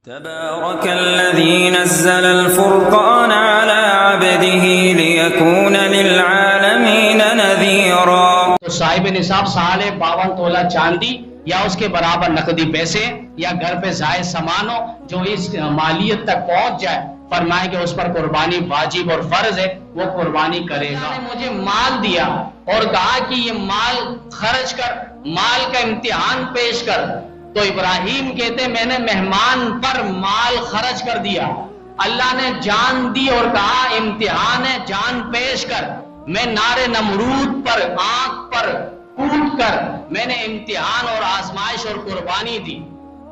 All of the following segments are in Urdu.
تبارك الذي نزل الفرقان على عبده ليكون للعالمين نذيرا۔ تو صاحب نصاب سال 52 تولہ چاندی یا اس کے برابر نقدی پیسے یا گھر پہ زائد سامان ہو جو اس مالیت تک پہنچ جائے، فرمائے کہ اس پر قربانی واجب اور فرض ہے، وہ قربانی کرے گا۔ نے مجھے مال دیا اور کہا کہ یہ مال خرچ کر، مال کا امتحان پیش کر، تو ابراہیم کہتے میں نے مہمان پر مال خرچ کر دیا۔ اللہ نے جان دی اور کہا امتحان ہے، جان پیش کر۔ میں نارے نمرود پر آنکھ پر کود کر میں نے امتحان اور آزمائش اور قربانی دی۔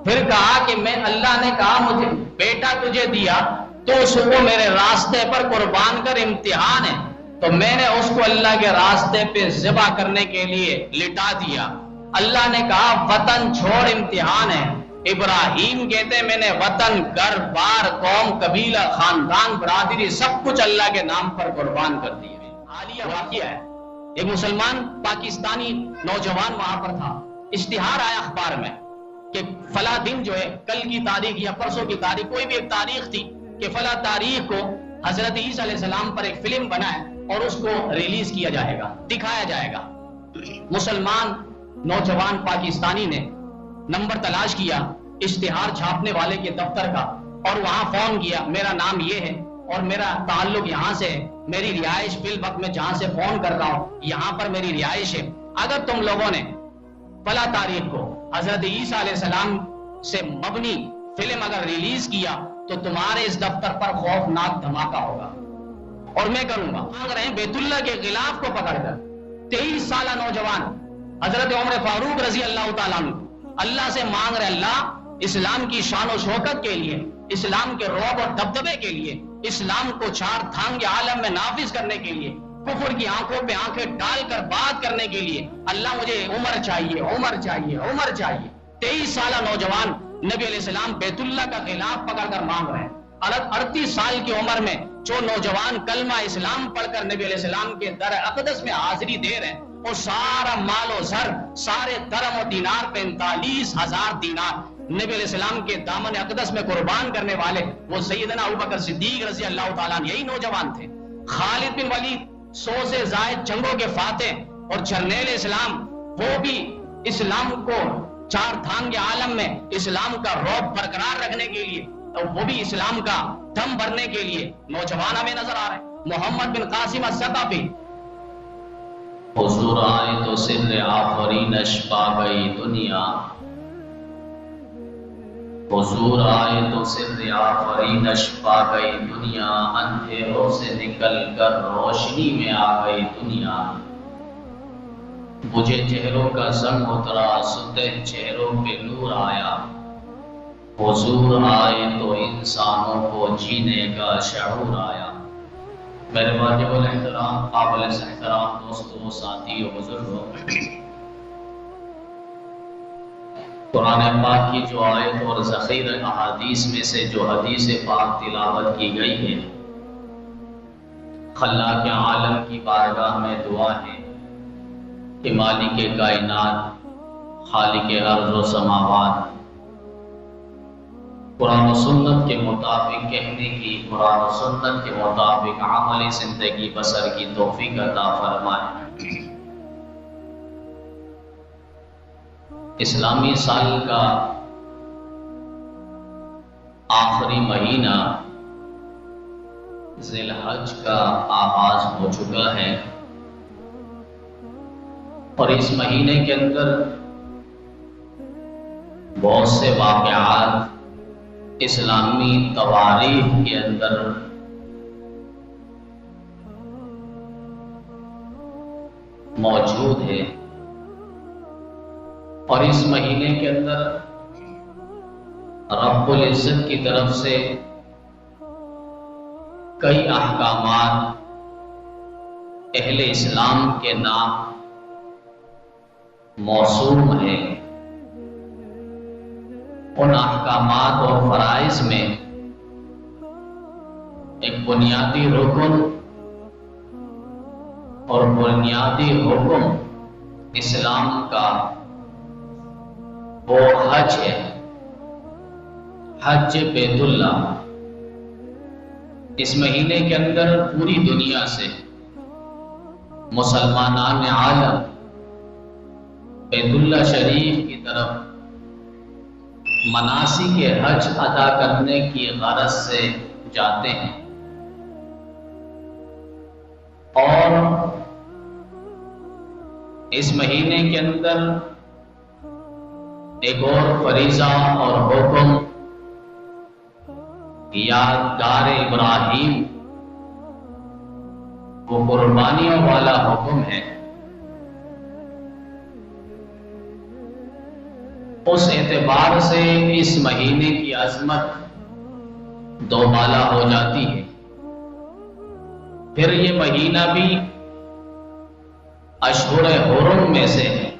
پھر کہا کہ اللہ نے کہا مجھے بیٹا تجھے دیا تو اس کو میرے راستے پر قربان کر، امتحان ہے، تو میں نے اس کو اللہ کے راستے پہ ذبح کرنے کے لیے لٹا دیا۔ اللہ نے کہا وطن چھوڑ، امتحان ہے۔ ابراہیم کہتے میں نے وطن، گھر بار، قوم، قبیلہ، خاندان، برادری سب کچھ اللہ کے نام پر قربان کر دیا۔ حالیہ واقعہ ہے، ایک مسلمان پاکستانی نوجوان وہاں پر تھا، اشتہار آیا اخبار میں کہ فلاں دن جو ہے، کل کی تاریخ یا پرسوں کی تاریخ، کوئی بھی ایک تاریخ تھی کہ فلاں تاریخ کو حضرت عیسیٰ علیہ السلام پر ایک فلم بنا ہے اور اس کو ریلیز کیا جائے گا، دکھایا جائے گا۔ مسلمان نوجوان پاکستانی نے نمبر تلاش کیا اشتہار چھاپنے والے کے دفتر کا اور وہاں فون کیا، میرا نام یہ ہے اور میرا تعلق یہاں سے ہے، میری رہائش فی الوقت میں جہاں سے فون کر رہا ہوں یہاں پر میری رہائش ہے، اگر تم لوگوں نے فلاں تاریخ کو حضرت عیسیٰ علیہ السلام سے مبنی فلم اگر ریلیز کیا تو تمہارے اس دفتر پر خوفناک دھماکہ ہوگا اور میں کروں گا۔ مانگ رہے ہیں بیت اللہ کے غلاف کو پکڑ کر 23 سالہ نوجوان حضرت عمر فاروق رضی اللہ تعالیٰ عنہ اللہ سے مانگ رہے، اللہ اسلام کی شان و شوکت کے لیے، اسلام کے رعب اور دبدبے کے لیے، اسلام کو چار دھام کے عالم میں نافذ کرنے کے لیے، کفر کی آنکھوں پہ آنکھیں ڈال کر بات کرنے کے لیے، اللہ مجھے عمر چاہیے، عمر چاہیے، عمر چاہیے۔ 23 سالہ نوجوان نبی علیہ السلام بیت اللہ کا غلاف پکڑ کر مانگ رہے ہیں۔ 38 سال کی عمر میں جو نوجوان کلمہ اسلام پڑھ کر نبی علیہ السلام کے در اقدس میں حاضری دے رہے ہیں، اور سارا مال و زر، سارے درم و دینار، 45,000 دینار نبی علیہ السلام کے دامن اقدس میں قربان کرنے والے وہ سیدنا ابوبکر صدیق رضی اللہ تعالیٰ عنہ، یہی نوجوان تھے۔ خالد بن ولید 100 سے زائد جنگوں کے فاتح اور جرنیل اسلام، وہ بھی اسلام کو چار دھام کے عالم میں اسلام کا رعب برقرار رکھنے کے لیے، اور وہ بھی اسلام کا دم بھرنے کے لیے نوجوان ہمیں نظر آ رہے ہیں۔ محمد بن قاسم الثقفی، حضور آئے تو سر آفرینش پا گئی دنیا، حضور آئے تو سر آفرینش پا گئی دنیا، اندھیروں سے نکل کر روشنی میں آ گئی دنیا، مجھے چہروں کا زنگ اترا، سطح چہروں پہ نور آیا، حضور آئے تو انسانوں کو جینے کا شعور آیا۔ میرے واجب الاحترام، قابل احترام دوستوں، ساتھیوں، بزرگوں، قرآن پاک کی جو آیت اور ذخیر احادیث میں سے جو حدیث پاک تلاوت کی گئی ہے، خلاق عالم کی بارگاہ میں دعا ہے کہ مالک کائنات، خالق ارض و سماوات، قرآن و سنت کے مطابق کہنے کی، قرآن و سنت کے مطابق عملی زندگی بسر کی توفیق عطا فرمائے۔ اسلامی سال کا آخری مہینہ ذی الحج کا آغاز ہو چکا ہے، اور اس مہینے کے اندر بہت سے واقعات اسلامی تواریخ کے اندر موجود ہے، اور اس مہینے کے اندر رب العزت کی طرف سے کئی احکامات اہل اسلام کے نام موسوم ہیں۔ ان احکامات اور فرائض میں ایک بنیادی رکن اور بنیادی حکم اسلام کا وہ حج ہے۔ حج بیت اللہ، اس مہینے کے اندر پوری دنیا سے مسلمانان عالم بیت اللہ شریف کی طرف مناسک حج ادا کرنے کی غرض سے جاتے ہیں، اور اس مہینے کے اندر ایک اور فریضہ اور حکم یادگار ابراہیم، وہ قربانیوں والا حکم ہے۔ اس اعتبار سے اس مہینے کی عظمت دو بالا ہو جاتی ہے۔ پھر یہ مہینہ بھی اشہر حرم میں سے ہے،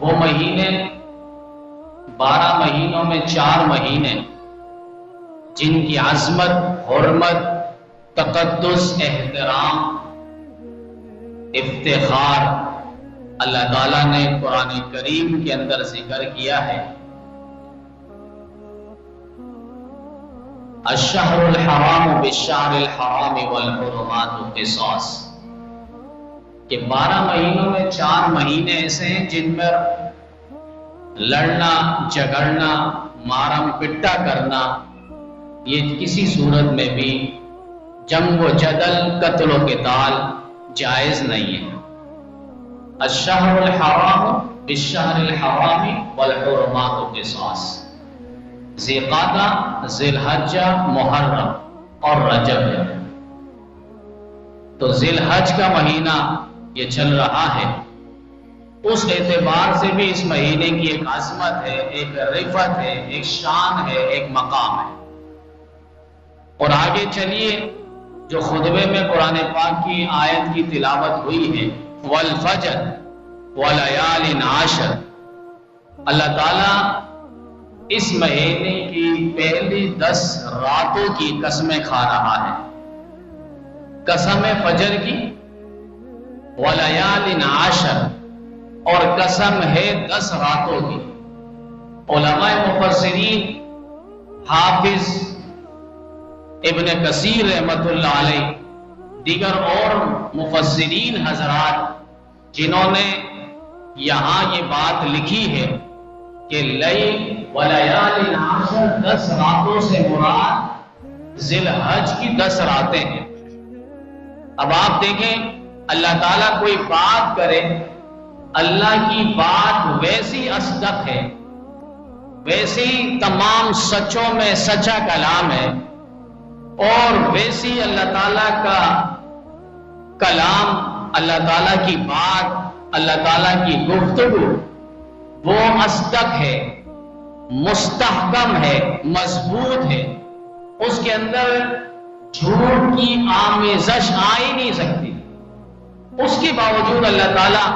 وہ مہینے 12 مہینوں میں 4 مہینے جن کی عظمت، حرمت، تقدس، احترام، افتخار اللہ تعالیٰ نے قرآن کریم کے اندر ذکر کیا ہے۔ الشہر الحرام بالشہر الحرام والحرمات قصاص، کہ 12 مہینوں میں 4 مہینے ایسے ہیں جن میں لڑنا، جھگڑنا، مارم پٹا کرنا یہ کسی صورت میں بھی جنگ و جدل، قتل و قتال جائز نہیں ہے۔ الشہر الحرام بالشہر الحرام والحرمات قصاص، ذی قعدہ، ذی الحجہ، محرم اور رجب ہے۔ تو ذی الحج کا مہینہ یہ چل رہا ہے، اس اعتبار سے بھی اس مہینے کی ایک عظمت ہے، ایک رفعت ہے، ایک شان ہے، ایک مقام ہے۔ اور آگے چلیے، جو خطبے میں قرآن پاک کی آیت کی تلاوت ہوئی ہے، والفجر ولیال عشر، اللہ تعالیٰ اس مہینے کی پہلی 10 راتوں کی قسمیں کھا رہا ہے۔ قسم فجر کی، ولیال عشر، اور قسم ہے 10 راتوں کی۔ علماء مفسرین، حافظ ابن کثیر رحمت اللہ علیہ، دیگر اور مفسرین حضرات جنہوں نے یہاں یہ بات لکھی ہے کہ لیل ولیال عشر 10 راتوں سے مراد ذی الحج کی 10 راتیں ہیں۔ اب آپ دیکھیں، اللہ تعالیٰ کوئی بات کرے، اللہ کی بات ویسی اصدق ہے، ویسی تمام سچوں میں سچا کلام ہے، اور ویسی اللہ تعالیٰ کا کلام، اللہ تعالیٰ کی بات، اللہ تعالیٰ کی گفتگو وہ اصدق ہے، مستحکم ہے، مضبوط ہے، اس کے اندر جھوٹ کی آمیزش آ ہی نہیں سکتی۔ اس کے باوجود اللہ تعالیٰ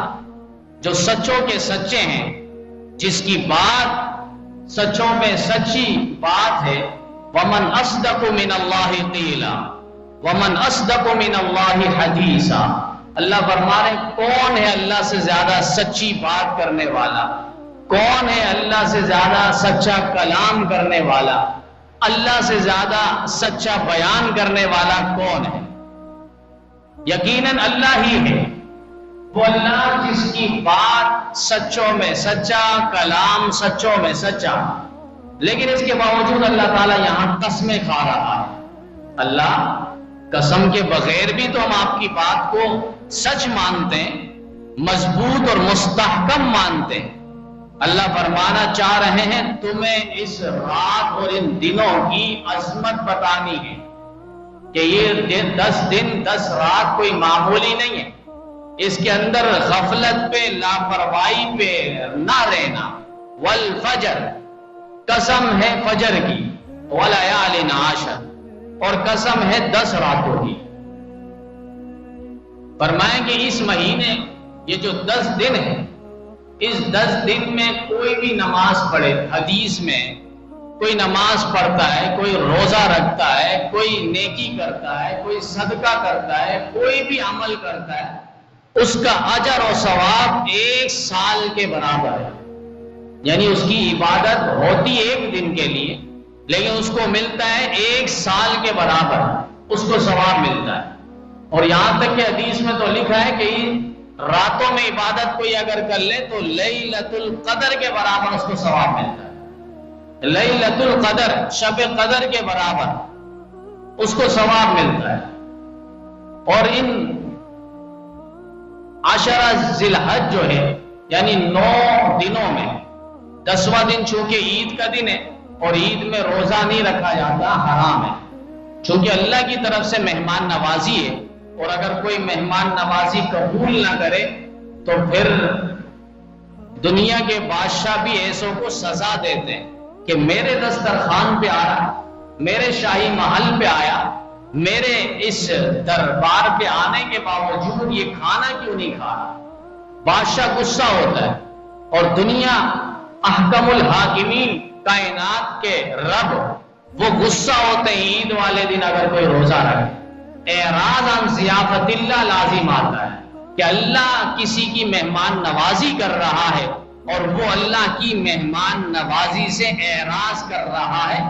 جو سچوں کے سچے ہیں، جس کی بات سچوں میں سچی بات ہے، وَمَنْ أَصْدَقُ مِنَ اللَّهِ قِيلًا وَمَنْ أَصْدَقُ مِنَ اللَّهِ حَدِيثًا، اللہ فرما رہے کون ہے اللہ سے زیادہ سچی بات کرنے والا، کون ہے اللہ سے زیادہ سچا کلام کرنے والا، اللہ سے زیادہ سچا بیان کرنے والا کون ہے؟ یقیناً اللہ ہی ہے، وہ اللہ جس کی بات سچوں میں سچا، کلام سچوں میں سچا۔ لیکن اس کے باوجود اللہ تعالیٰ یہاں قسمیں کھا رہا ہے۔ اللہ قسم کے بغیر بھی تو ہم آپ کی بات کو سچ مانتے ہیں، مضبوط اور مستحکم مانتے ہیں۔ اللہ فرمانا چاہ رہے ہیں تمہیں اس رات اور ان دنوں کی عظمت بتانی ہے کہ یہ 10 دن 10 رات کوئی معمولی نہیں ہے، اس کے اندر غفلت پہ، لاپرواہی پہ نہ رہنا۔ والفجر، قسم ہے فجر کی، ولیال عشر، اور قسم ہے 10 راتوں کی۔ فرمائیں کہ اس مہینے یہ جو 10 دن ہیں، اس 10 دن میں کوئی بھی نماز پڑھے، حدیث میں کوئی نماز پڑھتا ہے، کوئی روزہ رکھتا ہے، کوئی نیکی کرتا ہے، کوئی صدقہ کرتا ہے، کوئی بھی عمل کرتا ہے، اس کا اجر و ثواب 1 سال کے برابر ہے۔ یعنی اس کی عبادت ہوتی 1 دن لیکن اس کو ملتا ہے 1 سال کے برابر، اس کو ثواب ملتا ہے۔ اور یہاں تک کہ حدیث میں تو لکھا ہے کہ راتوں میں عبادت کوئی اگر کر لے تو لیلۃ القدر کے برابر اس کو ثواب ملتا ہے۔ لیلۃ القدر، شب قدر کے برابر اس کو ثواب ملتا ہے۔ اور ان 10 ذی الحج جو ہے یعنی 9 دنوں میں 10واں دن چونکہ عید کا دن ہے اور عید میں روزہ نہیں رکھا جاتا، حرام ہے، چونکہ اللہ کی طرف سے مہمان نوازی ہے، اور اگر کوئی مہمان نوازی قبول نہ کرے تو پھر دنیا کے بادشاہ بھی ایسوں کو سزا دیتے ہیں کہ میرے دسترخوان پہ آیا، میرے شاہی محل پہ آیا، میرے اس دربار پہ آنے کے باوجود یہ کھانا کیوں نہیں کھا رہا؟ بادشاہ غصہ ہوتا ہے، اور دنیا احکم الحاکمین کائنات کے رب وہ غصہ ہوتے ہیں عید والے دن اگر کوئی روزہ رکھے۔ اعراض عن ضیافت اللہ لازم آتا ہے کہ اللہ کسی کی مہمان نوازی کر رہا ہے اور وہ اللہ کی مہمان نوازی سے اعراض کر رہا ہے،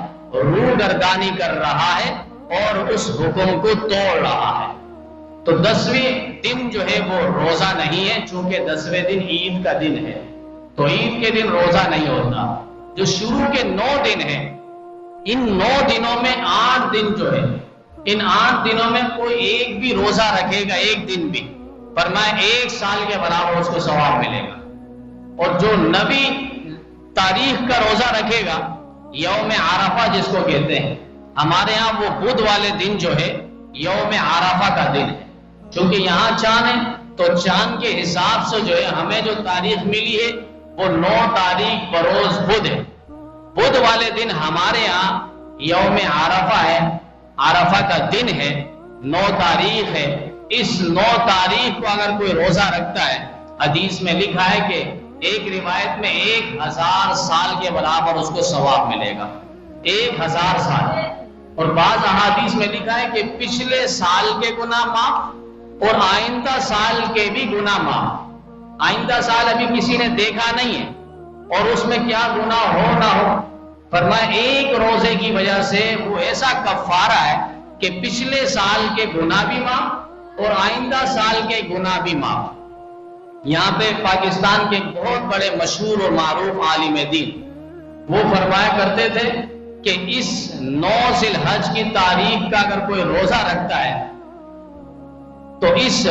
روگردانی کر رہا ہے اور اس حکم کو توڑ رہا ہے۔ تو 10ویں دن جو ہے وہ روزہ نہیں ہے، چونکہ 10ویں دن عید کا دن ہے، تو عید کے دن روزہ نہیں ہوتا۔ جو شروع کے 9 دن ہیں، ان 9 دنوں میں 8 دن جو ہے، ان 8 دنوں میں کوئی ایک بھی روزہ رکھے گا، ایک دن بھی، فرمایا 1 سال کے برابر اس کو ثواب ملے گا۔ اور جو نبی تاریخ کا روزہ رکھے گا، یوم عرفہ جس کو کہتے ہیں، ہمارے ہاں وہ بدھ والے دن جو ہے یوم عرفہ کا دن ہے، چونکہ یہاں چاند ہے تو چاند کے حساب سے جو ہے ہمیں جو تاریخ ملی ہے وہ 9 تاریخ بروز بدھ ہے۔ بدھ والے دن ہمارے ہاں یوم عرفہ ہے، عرفہ کا دن ہے، 9 تاریخ ہے۔ اس 9 تاریخ کو اگر کوئی روزہ رکھتا ہے، حدیث میں لکھا ہے کہ ایک روایت میں 1000 سال کے برابر اس کو ثواب ملے گا، 1000 سال۔ اور بعض احادیث میں لکھا ہے کہ پچھلے سال کے گناہ معاف اور آئندہ سال کے بھی گناہ معاف۔ آئندہ سال ابھی کسی نے دیکھا نہیں ہے اور اس میں کیا گناہ ہو نہ ہو، فرمایا ایک روزے کی وجہ سے وہ ایسا کفارہ ہے کہ پچھلے سال کے گناہ بھی معاف اور آئندہ سال کے گناہ بھی معاف۔ یہاں پہ پاکستان کے بہت بڑے مشہور اور معروف عالم دین وہ فرمایا کرتے تھے کہ اس 9 ذی الحج کی تاریخ کا اگر کوئی روزہ رکھتا ہے تو اس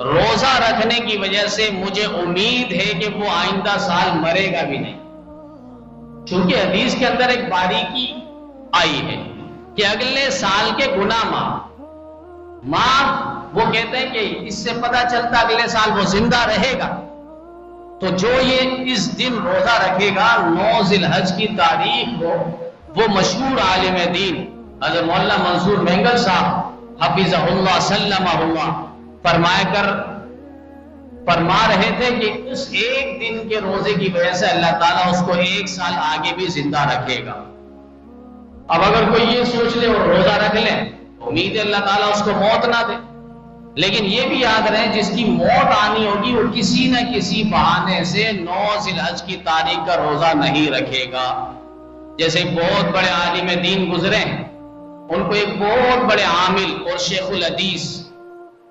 روزہ رکھنے کی وجہ سے مجھے امید ہے کہ وہ آئندہ سال مرے گا بھی نہیں، چونکہ حدیث کے اندر ایک باریکی آئی ہے کہ اگلے سال کے گناہ معاف۔ وہ کہتے ہیں کہ اس سے پتہ چلتا اگلے سال وہ زندہ رہے گا۔ تو جو یہ اس دن روزہ رکھے گا 9 ذی الحج کی تاریخ کو، وہ مشہور عالم دین حضرت مولانا منصور مینگل صاحب حفظہ اللہ سلمہ اللہ فرما رہے تھے کہ اس ایک دن کے روزے کی وجہ سے اللہ تعالیٰ اس کو 1 سال آگے بھی زندہ رکھے گا۔ اب اگر کوئی یہ سوچ لے اور روزہ رکھ لے، امید ہے اللہ تعالیٰ اس کو موت نہ دے، لیکن یہ بھی یاد رہے جس کی موت آنی ہوگی وہ کسی نہ کسی بہانے سے 9 ذی الحج کی تاریخ کا روزہ نہیں رکھے گا۔ جیسے بہت بڑے عالم دین گزرے ہیں، ان کو ایک بہت بڑے عامل اور شیخ الحدیث،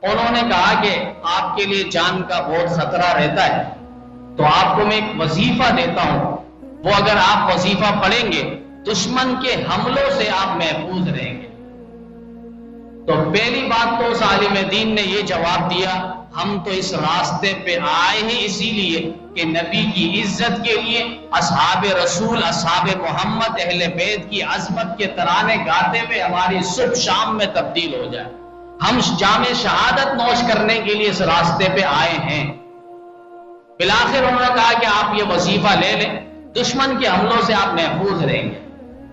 انہوں نے کہا کہ آپ کے لیے جان کا بہت خطرہ رہتا ہے تو آپ کو میں ایک وظیفہ دیتا ہوں، وہ اگر آپ وظیفہ پڑھیں گے دشمن کے حملوں سے آپ محفوظ رہیں گے۔ تو پہلی بات تو اس عالم دین نے یہ جواب دیا، ہم تو اس راستے پہ آئے ہیں اسی لیے کہ نبی کی عزت کے لیے اصحاب رسول، اصحاب محمد، اہل بیت کی عظمت کے ترانے گاتے ہوئے ہماری صبح شام میں تبدیل ہو جائے۔ ہم جام شہادت نوش کرنے کے لیے اس راستے پہ آئے ہیں۔ بالآخر انہوں نے کہا کہ آپ یہ وظیفہ لے لیں، دشمن کے حملوں سے آپ محفوظ رہیں گے۔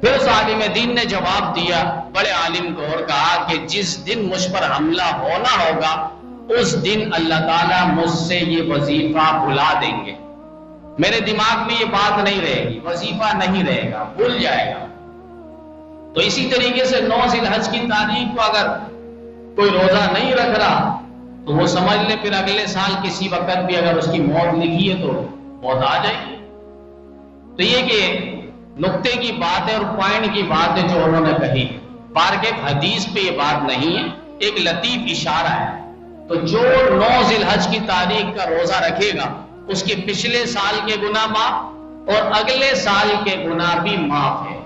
پھر اس عالم دین نے جواب دیا بڑے عالم کو اور کہا کہ جس دن مجھ پر حملہ ہونا ہوگا اس دن اللہ تعالیٰ مجھ سے یہ وظیفہ بھلا دیں گے، میرے دماغ میں یہ بات نہیں رہے گی، وظیفہ نہیں رہے گا، بھول جائے گا۔ تو اسی طریقے سے 9 ذی الحج کی تاریخ کو اگر کوئی روزہ نہیں رکھ رہا تو وہ سمجھ لے پھر اگلے سال کسی وقت بھی اگر اس کی موت لکھی ہے تو موت آ جائے گی۔ تو یہ کہ نقطے کی بات ہے اور پوائنٹ کی بات ہے جو انہوں نے کہی. بار کے حدیث پہ یہ بات نہیں ہے، ایک لطیف اشارہ ہے. تو جو 9 ذی الحج کی تاریخ کا روزہ رکھے گا اس کے پچھلے سال کے گناہ معاف اور اگلے سال کے گناہ بھی معاف ہے.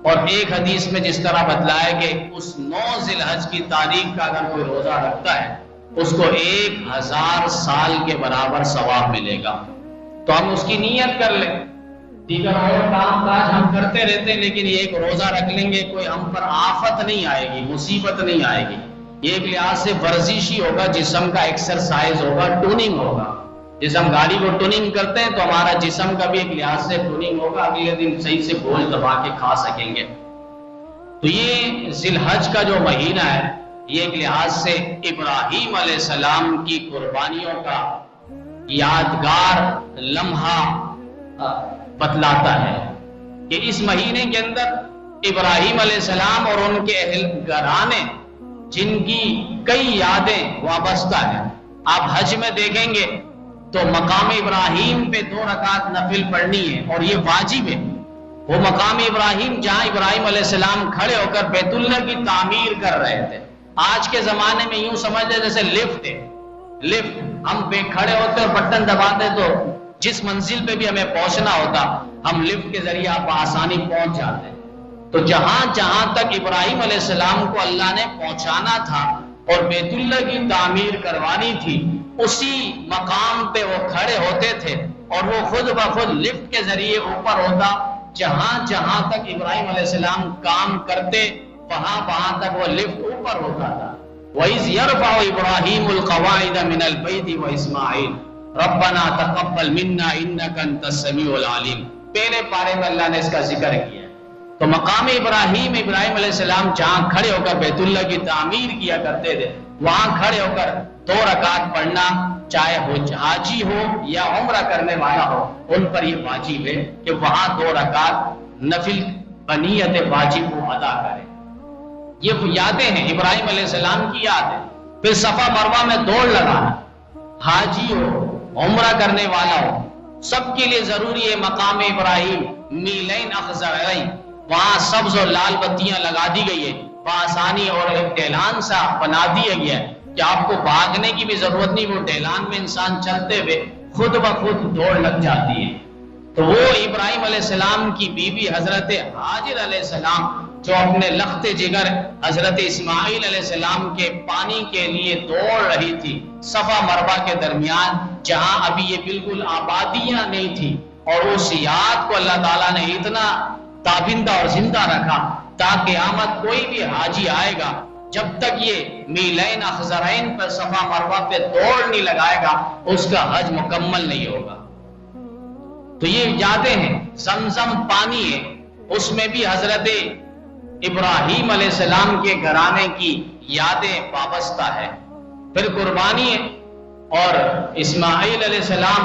اور ایک حدیث میں جس طرح بتلایا کہ اس 9 ذی الحج کی تاریخ کا اگر کوئی روزہ رکھتا ہے اس کو 1000 سال کے برابر ثواب ملے گا. تو ہم اس کی نیت کر لیں. دیگر اور کام کاج ہم کرتے رہتے ہیں لیکن یہ ایک روزہ رکھ لیں گے، کوئی ہم پر آفت نہیں آئے گی، مصیبت نہیں آئے گی. یہ ایک لحاظ سے ورزشی ہوگا، جسم کا ایکسرسائز ہوگا، ٹوننگ ہوگا. جیسے ہم گاڑی کو ٹوننگ کرتے ہیں تو ہمارا جسم کا بھی ایک لحاظ سے ٹوننگ ہوگا، اگلے دن صحیح سے گوشت دبا کے کھا سکیں گے. تو یہ ذی الحج کا جو مہینہ ہے یہ ایک لحاظ سے ابراہیم علیہ السلام کی قربانیوں کا یادگار لمحہ بتلاتا ہے کہ اس مہینے کے اندر ابراہیم علیہ السلام اور ان کے اہل گھرانے جن کی کئی یادیں وابستہ ہیں. آپ حج میں دیکھیں گے تو مقام ابراہیم پہ 2 رکعت نفل پڑھنی ہے اور یہ واجب ہے. وہ مقام ابراہیم جہاں ابراہیم علیہ السلام کھڑے ہو کر بیت اللہ کی تعمیر کر رہے تھے. آج کے زمانے میں یوں سمجھ لیں جیسے لفٹ ہے، لفٹ ہم پہ کھڑے ہوتے اور بٹن دباتے تو جس منزل پہ بھی ہمیں پہنچنا ہوتا ہم لفٹ کے ذریعے آپ آسانی پہنچ جاتے. تو جہاں جہاں تک ابراہیم علیہ السلام کو اللہ نے پہنچانا تھا اور بیت اللہ کی تعمیر کروانی تھی اسی مقام پہ وہ کھڑے ہوتے تھے اور وہ خود بخود لفٹ کے ذریعے اوپر ہوتا. جہاں جہاں تک ابراہیم علیہ السلام کام کرتے وہاں تک وہ لفٹ اوپر ہوتا تھا. وَإِذْ يَرْفَعُ إِبْرَاهِيمُ الْقَوَاعِدَ مِنَ الْبَيْتِ وَإِسْمَاعِيلُ رَبَّنَا تَقَبَّلْ مِنَّا إِنَّكَ أَنْتَ السَّمِيعُ الْعَلِيمُ. پہلے پارے میں اللہ نے اس کا ذکر کیا. تو مقام ابراہیم علیہ السلام جہاں کھڑے ہو کر بیت اللہ کی تعمیر کیا کرتے تھے وہاں کھڑے ہو کر 2 رکعت پڑھنا چاہے حاجی ہو یا عمرہ کرنے والا ہو ان پر یہ واجب ہے کہ وہاں 2 رکعت نفل بنیت واجب کو ادا کریں. یہ یادیں ہیں ابراہیم علیہ السلام کی یاد ہے. پھر صفا مروہ میں دوڑ لگانا، حاجی ہو عمرہ کرنے والا ہو سب کے لیے ضروری ہے. مقام ابراہیم میلین اخضرین وہاں سبز اور لال بتیاں لگا دی گئی ہے بآسانی اور ایک ڈیلان سا بنا دیا گیا ہے کہ آپ کو بھاگنے کی بھی ضرورت نہیں. وہ ڈیلان میں انسان چلتے ہوئے خود بخود دوڑ لگ جاتی ہے. تو وہ ابراہیم علیہ السلام کی بیوی حضرت ہاجر علیہ السلام جو اپنے لخت جگر حضرت اسماعیل علیہ السلام کے پانی کے لیے دوڑ رہی تھی صفا مروہ کے درمیان جہاں ابھی یہ بالکل آبادیاں نہیں تھی. اور اس یاد کو اللہ تعالیٰ نے اتنا تابندہ اور زندہ رکھا تاکہ قیامت کوئی بھی حاجی آئے گا جب تک یہ میلین اخضرین پر صفا مروہ پہ دوڑ نہیں لگائے گا اس کا حج مکمل نہیں ہوگا. تو یہ یادیں ہیں. زمزم پانی ہے اس میں بھی حضرت ابراہیم علیہ السلام کے گھرانے کی یادیں وابستہ ہے. پھر قربانی ہے اور اسماعیل علیہ السلام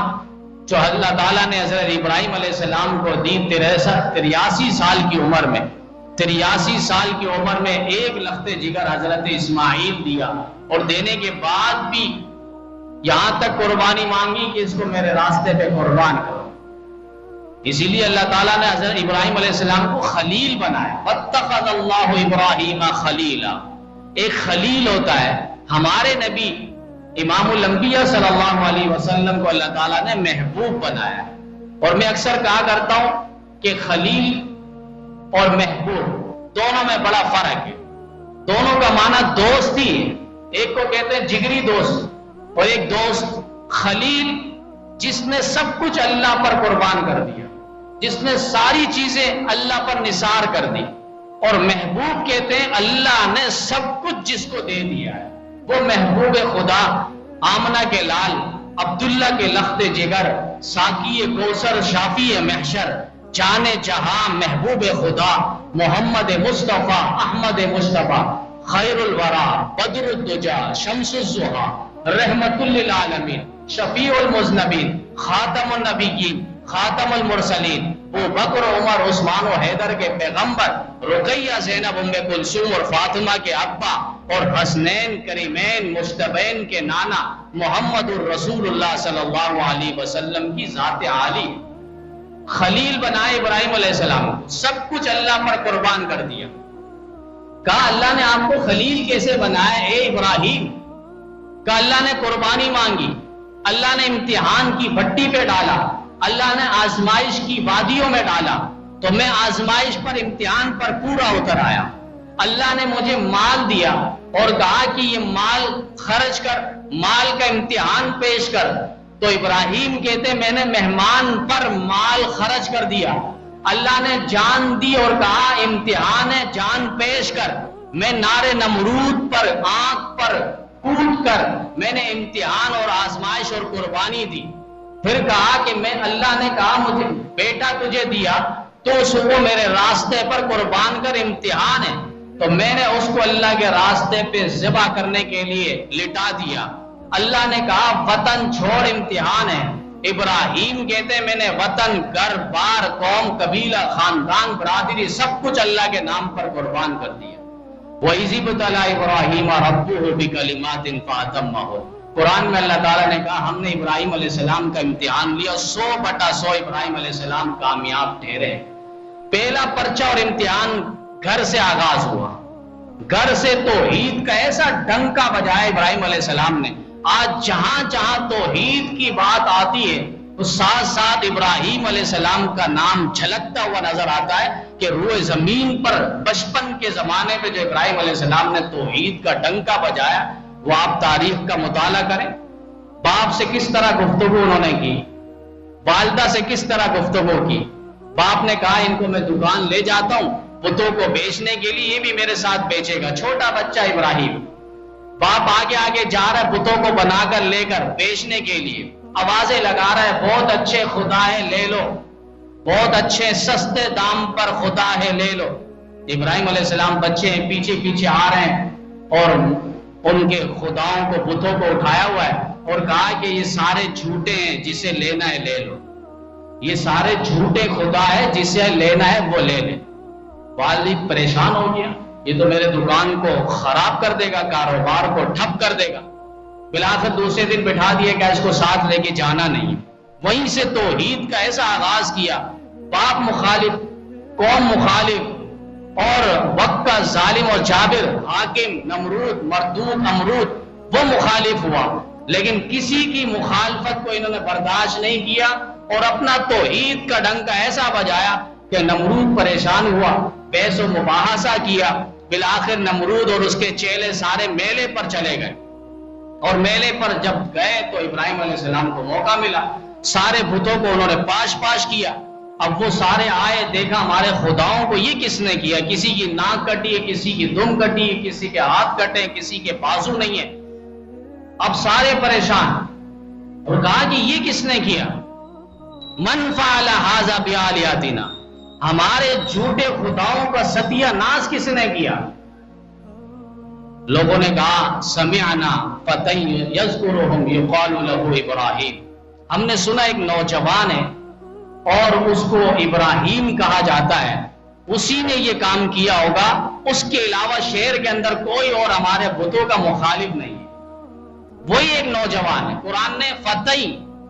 جو اللہ تعالیٰ نے حضرت ابراہیم علیہ السلام کو دی 83 سال کی عمر میں 83 سال کی عمر میں 1 لخت جگر حضرت اسماعیل دیا اور دینے کے بعد بھی یہاں تک قربانی مانگی کہ اس کو میرے راستے پہ قربان کرو. اسی لیے اللہ تعالیٰ نے حضرت ابراہیم علیہ السلام کو خلیل بنایا. وَاتَّخَذَ اللَّهُ إِبْرَاهِيمَ خَلِيلًا. ایک خلیل ہوتا ہے. ہمارے نبی امام الانبیاء صلی اللہ علیہ وسلم کو اللہ تعالیٰ نے محبوب بنایا. اور میں اکثر کہا کرتا ہوں کہ خلیل اور محبوب دونوں میں بڑا فرق ہے. دونوں کا معنی دوست ہی ہے. ایک کو کہتے ہیں جگری دوست اور ایک دوست خلیل جس نے سب کچھ اللہ پر قربان کر دیا، جس نے ساری چیزیں اللہ پر نثار کر دی. اور محبوب کہتے ہیں اللہ نے سب کچھ جس کو دے دیا ہے. وہ محبوب خدا آمنہ کے لال عبداللہ کے لخت جگر ساقی کوثر شافی محشر جان جہاں محبوب خدا محمد مصطفیٰ احمد مصطفیٰ خیر الورا بدر الدجا شمس الضحیٰ رحمت للعالمین شفیع المذنبین خاتم النبیین خاتم المرسلین ابو بکر عمر عثمان و حیدر کے پیغمبر رقیہ زینب ام کلثوم اور فاطمہ کے ابا اور حسنین کریمین مجتبین کے نانا محمد الرسول اللہ صلی اللہ علیہ وسلم کی ذات عالی. خلیل بنائے ابراہیم علیہ السلام کو، سب کچھ اللہ پر قربان کر دیا. کہا اللہ نے آپ کو خلیل کیسے بنایا اے ابراہیم؟ کہا اللہ نے قربانی مانگی، اللہ نے امتحان کی بھٹی پہ ڈالا، اللہ نے آزمائش کی وادیوں میں ڈالا، تو میں آزمائش پر امتحان پر پورا اتر آیا. اللہ نے مجھے مال دیا اور کہا کہ یہ مال خرچ کر، مال کا امتحان پیش کر. تو ابراہیم کہتے میں نے مہمان پر مال خرچ کر دیا. اللہ نے جان دی اور کہا امتحان ہے، جان پیش کر. میں نارے نمرود پر آنکھ پر کود کر میں نے امتحان اور آزمائش اور قربانی دی. پھر کہا کہ میں، اللہ نے کہا مجھے بیٹا تجھے دیا تو اس کو میرے راستے پر قربان کر، امتحان ہے. تو میں نے اس کو اللہ کے راستے پہ ذبح کرنے کے لیے لٹا دیا. اللہ نے کہا وطن چھوڑ، امتحان ہے. ابراہیم کہتے میں نے وطن، گھر بار، قوم، قبیلہ، خاندان، برادری، سب کچھ اللہ کے نام پر قربان کر دیا. وَإِذِ ابْتَلَىٰ إِبْرَاهِيمَ رَبُّهُ بِكَلِمَاتٍ فَأَتَمَّهُنَّ. قرآن میں اللہ تعالیٰ نے کہا ہم نے ابراہیم علیہ السلام کا امتحان لیا، 100/100 ابراہیم علیہ السلام کامیاب ٹھہرے. پہلا پرچہ اور امتحان گھر سے آغاز ہوا. گھر سے توحید کا ایسا ڈنکا بجایا ابراہیم علیہ السلام نے. آج جہاں جہاں توحید کی بات آتی ہے تو ساتھ ساتھ ابراہیم علیہ السلام کا نام جھلکتا ہوا نظر آتا ہے کہ روئے زمین پر بچپن کے زمانے پہ جو ابراہیم علیہ السلام نے توحید کا ڈنکا بجایا وہ آپ تاریخ کا مطالعہ کریں. باپ سے کس طرح گفتگو انہوں نے کی، والدہ سے کس طرح گفتگو کی. باپ نے کہا ان کو میں دکان لے جاتا ہوں بتوں کو بیچنے کے لیے، یہ بھی میرے ساتھ بیچے گا. چھوٹا بچہ ابراہیم، باپ آگے آگے جا رہا ہے بتوں کو بنا کر لے کر بیچنے کے لیے. آوازیں لگا رہا ہے بہت اچھے خدا ہے لے لو، بہت اچھے سستے دام پر خدا ہے لے لو. ابراہیم علیہ السلام بچے ہیں، پیچھے پیچھے آ رہے ہیں اور ان کے خداؤں کو، بتوں کو اٹھایا ہوا ہے اور کہا کہ یہ سارے جھوٹے ہیں، جسے لینا ہے لے لو. یہ سارے جھوٹے خدا ہے، جسے لینا ہے وہ لے لے. والد پریشان ہو گیا، یہ تو میرے دکان کو خراب کر دے گا، کاروبار کو ٹھپ کر دے گا. بلاخر دوسرے دن بٹھا دیا کہ اس کو ساتھ لے کے جانا نہیں. وہیں سے توحید کا ایسا آغاز کیا. باپ مخالف، قوم مخالف، اور وقت کا ظالم اور جابر حاکم نمرود مردود امرود وہ مخالف ہوا، لیکن کسی کی مخالفت کو انہوں نے برداشت نہیں کیا اور اپنا توحید کا ڈنکا ایسا بجایا کہ نمرود پریشان ہوا، بحث و مباحثہ کیا. بالآخر نمرود اور اس کے چیلے سارے میلے پر چلے گئے اور میلے پر جب گئے تو ابراہیم علیہ السلام کو موقع ملا. سارے بتوں کو انہوں نے پاش پاش کیا. اب وہ سارے آئے، دیکھا ہمارے خداؤں کو یہ کس نے کیا، کسی کی ناک کٹی ہے، کسی کی دم کٹی ہے، کسی کے ہاتھ کٹے، کسی کے بازو نہیں ہے. اب سارے پریشان اور کہا کہ یہ کس نے کیا، من فعل ھذا بآلہتنا، ہمارے جھوٹے خداؤں کا ستیہ ناز کس نے کیا. لوگوں نے کہا سمعنا فتى یذکرہم یقال لہ ابراہیم، ہم نے سنا ایک نوجوان ہے اور اس کو ابراہیم کہا جاتا ہے، اسی نے یہ کام کیا ہوگا، اس کے علاوہ شہر کے اندر کوئی اور ہمارے بتوں کا مخالف نہیں ہے. وہی ایک نوجوان ہے. قرآن نے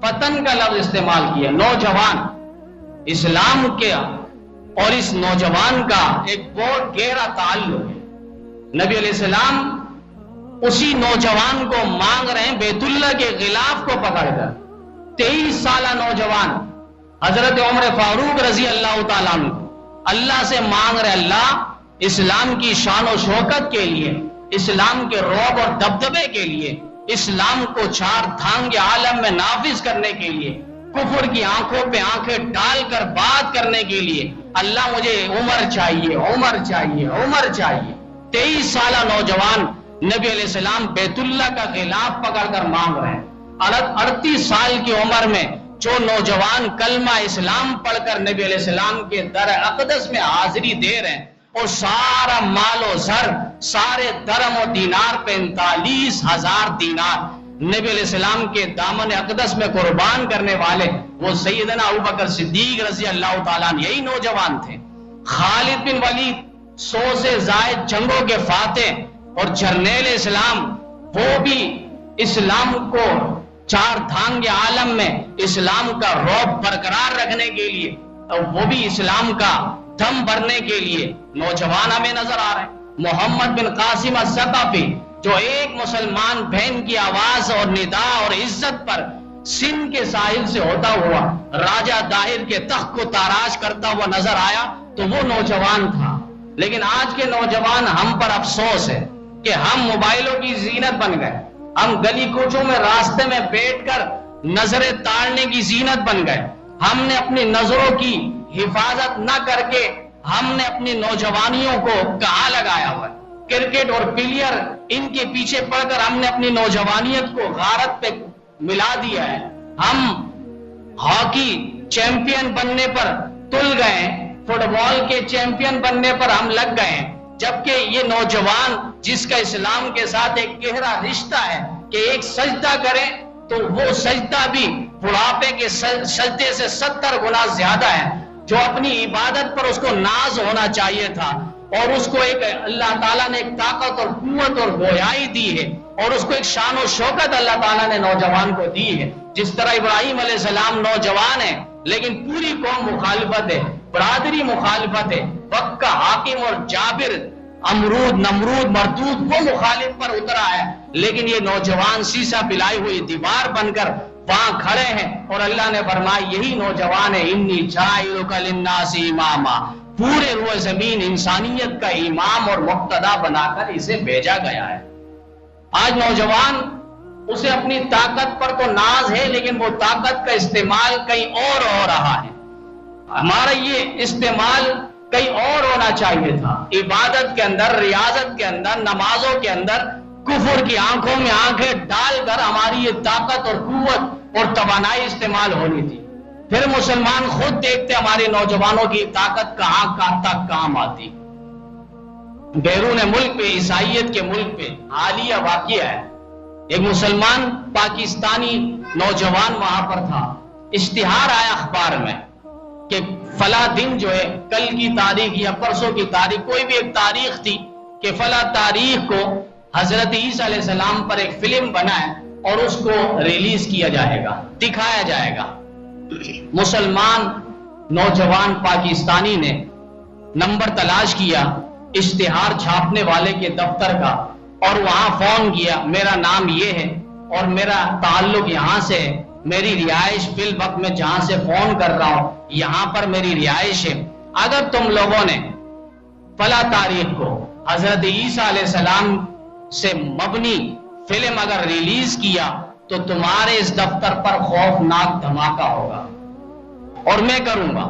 فتن کا لفظ استعمال کیا، نوجوان. اسلام کے اور اس نوجوان کا ایک بہت گہرا تعلق ہے. نبی علیہ السلام اسی نوجوان کو مانگ رہے ہیں بیت اللہ کے غلاف کو پکڑ کر. 23 سالہ نوجوان حضرت عمر فاروق رضی اللہ تعالیٰ عنہ اللہ سے مانگ رہے، اللہ اسلام کی شان و شوکت کے لیے، اسلام کے رعب اور دبدبے کے لیے، اسلام کو 4 دھام عالم میں نافذ کرنے کے لیے، کفر کی آنکھوں پہ آنکھیں ڈال کر بات کرنے کے لیے، اللہ مجھے عمر چاہیے، عمر چاہیے، عمر چاہیے. 23 سالہ نوجوان نبی علیہ السلام بیت اللہ کا غلاف پکڑ کر مانگ رہے ہیں. 38 سال کی عمر میں جو نوجوان کلمہ اسلام پڑھ کر نبی علیہ السلام کے در اقدس میں حاضری دے رہے ہیں اور سارا مال و زر، سارے درم و دینار، 45,000 دینار نبی علیہ السلام کے دامن اقدس میں قربان کرنے والے وہ سیدنا ابوبکر صدیق رضی اللہ تعالیٰ عنہ یہی نوجوان تھے. خالد بن ولید 100 سے زائد جنگوں کے فاتح اور جرنیل اسلام، وہ بھی اسلام کو 4 دھام کے عالم میں اسلام کا رعب برقرار رکھنے کے لیے وہ بھی اسلام کا دم بھرنے کے لیے نوجوان ہمیں نظر آ رہے ہیں. محمد بن قاسم الثقفی جو ایک مسلمان بہن کی آواز اور ندا اور عزت پر سندھ کے ساحل سے ہوتا ہوا راجہ داہر کے تخت کو تاراج کرتا ہوا نظر آیا تو وہ نوجوان تھا. لیکن آج کے نوجوان ہم پر افسوس ہے کہ ہم موبائلوں کی زینت بن گئے. ہم گلی کوچوں میں راستے میں بیٹھ کر نظریں تاڑنے کی زینت بن گئے. ہم نے اپنی نظروں کی حفاظت نہ کر کے ہم نے اپنی نوجوانیوں کو کہاں لگایا ہوا ہے. کرکٹ اور پلیئر ان کے پیچھے پڑ کر ہم نے اپنی نوجوانیت کو غارت پہ ملا دیا ہے. ہم ہاکی چیمپئن بننے پر تل گئے, فٹ بال کے چیمپئن بننے پر ہم لگ گئے, جبکہ یہ نوجوان جس کا اسلام کے ساتھ ایک گہرا رشتہ ہے کہ ایک سجدہ کرے تو وہ سجدہ بھی بڑھاپے کے سجدے سے 70 گنا زیادہ ہے. جو اپنی عبادت پر اس کو ناز ہونا چاہیے تھا اور اس کو ایک اللہ تعالیٰ نے ایک طاقت اور قوت اور گویائی دی ہے اور اس کو ایک شان و شوکت اللہ تعالیٰ نے نوجوان کو دی ہے. جس طرح ابراہیم علیہ السلام نوجوان ہے لیکن پوری قوم مخالفت ہے, برادری مخالفت ہے. وقت کا حاکم اور جابر امرود نمرود مردود وہ مخالف پر اترا ہے, لیکن یہ نوجوان سیسا پلائی ہوئی دیوار بن کر وہاں کھڑے ہیں اور اللہ نے فرمایا یہی نوجوان ہے انی جاعلک للناس اماما, پورے روئے زمین انسانیت کا امام اور مقتدا بنا کر اسے بھیجا گیا ہے. آج نوجوان اسے اپنی طاقت پر تو ناز ہے لیکن وہ طاقت کا استعمال کہیں اور ہو رہا ہے. ہمارا یہ استعمال کہیں اور ہونا چاہیے تھا. عبادت کے اندر, ریاضت کے اندر, نمازوں کے اندر کفر کی آنکھوں میں آنکھیں ڈال کر ہماری یہ طاقت اور قوت اور توانائی استعمال ہونی تھی. پھر مسلمان خود دیکھتے ہمارے نوجوانوں کی طاقت کہاں تک کام آتی. بیرون ملک پہ, عیسائیت کے ملک پہ حالیہ واقعہ ہے. ایک مسلمان پاکستانی نوجوان وہاں پر تھا. اشتہار آیا اخبار میں کہ فلاں دن جو ہے, کل کی تاریخ یا پرسوں کی تاریخ, کوئی بھی ایک تاریخ تھی کہ فلاں تاریخ کو حضرت عیسیٰ علیہ السلام پر ایک فلم بنا ہے اور اس کو ریلیز کیا جائے گا, دکھایا جائے گا. مسلمان نوجوان پاکستانی نے نمبر تلاش کیا اشتہار چھاپنے والے کے دفتر کا اور وہاں فون کیا, میرا نام یہ ہے اور میرا تعلق یہاں سے ہے, میری رہائش فی الوقت میں جہاں سے فون کر رہا ہوں یہاں پر میری رہائش ہے. اگر تم لوگوں نے فلاں تاریخ کو حضرت عیسیٰ علیہ السلام سے مبنی فلم اگر ریلیز کیا تو تمہارے اس دفتر پر خوفناک دھماکہ ہوگا اور میں کروں گا.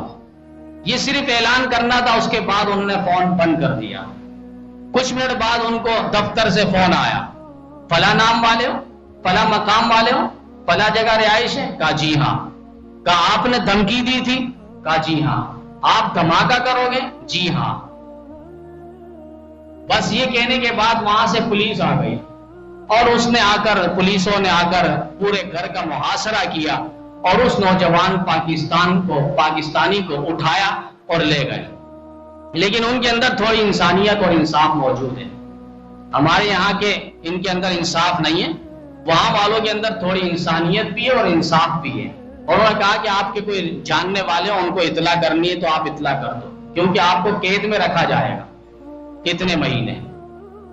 یہ صرف اعلان کرنا تھا, اس کے بعد انہوں نے فون بند کر دیا. کچھ منٹ بعد ان کو دفتر سے فون آیا, فلاں نام والے ہو, فلاں مقام والے ہو, فلاں جگہ رہائش ہے؟ کہا جی ہاں. کہا آپ نے دھمکی دی تھی؟ کہا جی ہاں. آپ دھماکہ کرو گے؟ جی ہاں. بس یہ کہنے کے بعد وہاں سے پولیس آ گئی اور اس نے آ کر, پولیسوں نے آ کر پورے گھر کا محاصرہ کیا اور اس نوجوان پاکستانی کو اٹھایا اور لے گئے. لیکن ان کے اندر تھوڑی انسانیت اور انصاف موجود ہے. ہمارے یہاں کے ان کے اندر انصاف نہیں ہے, وہاں والوں کے اندر تھوڑی انسانیت بھی ہے اور انصاف بھی ہے. اور انہوں نے کہا کہ آپ کے کوئی جاننے والے ہوں, ان کو اطلاع کرنی ہے تو آپ اطلاع کر دو, کیونکہ آپ کو قید میں رکھا جائے گا کتنے مہینے.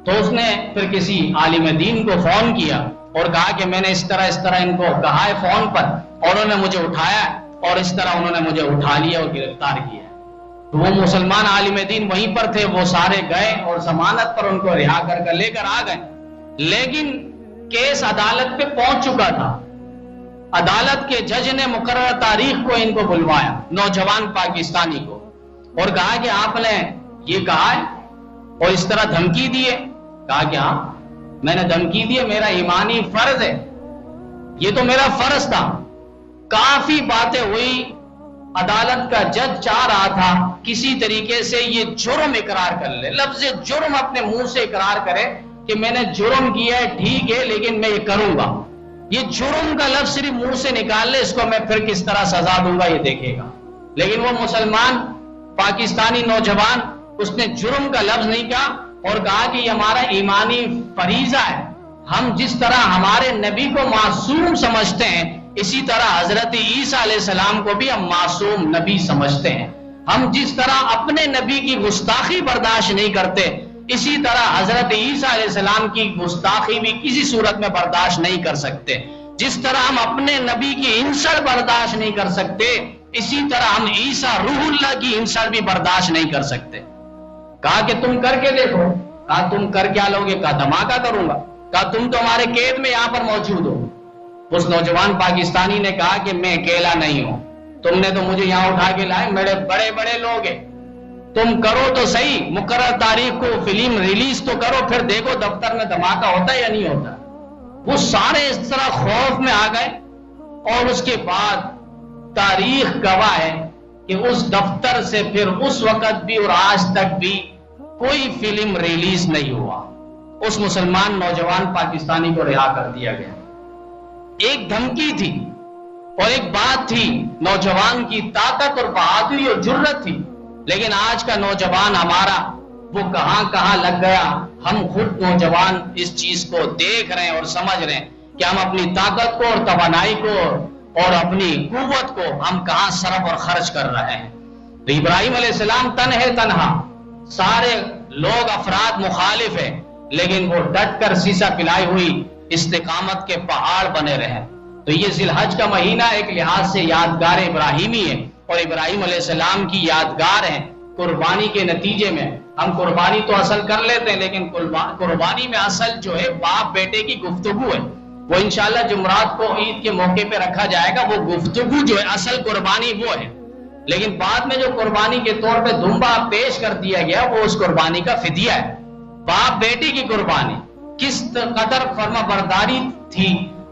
تو اس نے پھر کسی عالم دین کو فون کیا اور کہا کہ میں نے اس طرح ان کو کہا ہے فون پر اور انہوں نے مجھے اٹھایا اور اس طرح انہوں نے مجھے اٹھا لیا اور گرفتار کیا. تو وہ مسلمان عالم دین وہیں پر تھے, وہ سارے گئے اور ضمانت پر ان کو رہا کر لے کر آ گئے. لیکن کیس عدالت پہ پہنچ چکا تھا. عدالت کے جج نے مقررہ تاریخ کو ان کو بلوایا, نوجوان پاکستانی کو, اور کہا کہ آپ نے یہ کہا ہے اور اس طرح دھمکی دی ہے. کہا کہ ہاں میں نے دھمکی دی ہے, میرا ایمانی فرض ہے, یہ تو میرا فرض تھا. کافی باتیں ہوئی, عدالت کا جج چاہ رہا تھا کسی طریقے سے یہ جرم اقرار کر لے, لفظ جرم اپنے منہ سے اقرار کرے کہ میں نے جرم کیا ہے, ٹھیک ہے لیکن میں یہ کروں گا. یہ جرم کا لفظ صرف منہ سے نکال لے, اس کو میں پھر کس طرح سزا دوں گا یہ دیکھے گا. لیکن وہ مسلمان پاکستانی نوجوان, اس نے جرم کا لفظ نہیں کہا اور کہا کہ یہ ہمارا ایمانی فریضہ ہے. ہم جس طرح ہمارے نبی کو معصوم سمجھتے ہیں اسی طرح حضرت عیسیٰ علیہ السلام کو بھی ہم معصوم نبی سمجھتے ہیں. ہم جس طرح اپنے نبی کی گستاخی برداشت نہیں کرتے، اسی طرح حضرت عیسیٰ علیہ السلام کی گستاخی بھی کسی صورت میں برداشت نہیں کر سکتے. جس طرح ہم اپنے نبی کی انسل برداشت نہیں کر سکتے، اسی طرح ہم عیسیٰ روح اللہ کی انسل بھی برداشت نہیں کر سکتے. کہا کہ تم کر کے دیکھو. کہا تم کر کیا لوگے؟ کہا دھماکہ کروں گا. کہا تم تو ہمارے قید میں یہاں پر موجود ہو. اس نوجوان پاکستانی نے کہا کہ میں اکیلا نہیں ہوں، تم نے تو مجھے یہاں اٹھا کے لائے، میرے بڑے بڑے لوگ ہیں، تم کرو تو صحیح، مقرر تاریخ کو فلم ریلیز تو کرو، پھر دیکھو دفتر میں دھماکہ ہوتا ہے یا نہیں ہوتا. وہ سارے اس طرح خوف میں آ گئے، اور اس کے بعد تاریخ گواہ ہے کہ اس دفتر سے پھر اس وقت بھی اور آج تک بھی کوئی فلم ریلیز نہیں ہوا. اس مسلمان نوجوان پاکستانی کو رہا کر دیا گیا. ایک دھمکی تھی اور ایک بات تھی، نوجوان کی طاقت اور بہادری اور جرت تھی. لیکن آج کا نوجوان ہمارا وہ کہاں کہاں لگ گیا. ہم خود نوجوان اس چیز کو دیکھ رہے ہیں اور سمجھ رہے ہیں کہ ہم اپنی طاقت کو اور توانائی کو اور اپنی قوت کو ہم کہاں صرف اور خرچ کر رہے ہیں. تو ابراہیم علیہ السلام تنہا، سارے لوگ افراد مخالف ہیں، لیکن وہ ڈٹ کر سیسا پلائی ہوئی استقامت کے پہاڑ بنے رہے. تو یہ ذی الحج کا مہینہ ایک لحاظ سے یادگار ابراہیمی ہے، اور ابراہیم علیہ السلام کی یادگار ہے. قربانی کے نتیجے میں ہم قربانی تو اصل کر لیتے ہیں، لیکن قربانی میں اصل جو ہے باپ بیٹے کی گفتگو ہے. وہ انشاءاللہ جمعرات کو عید کے موقع پہ رکھا جائے گا. وہ گفتگو جو ہے اصل قربانی وہ ہے. لیکن بعد میں جو قربانی کے طور پہ دمبا پیش کر دیا گیا وہ اس قربانی کا فدیہ ہے. باپ بیٹے کی قربانی کس قدر فرما برداری تھی،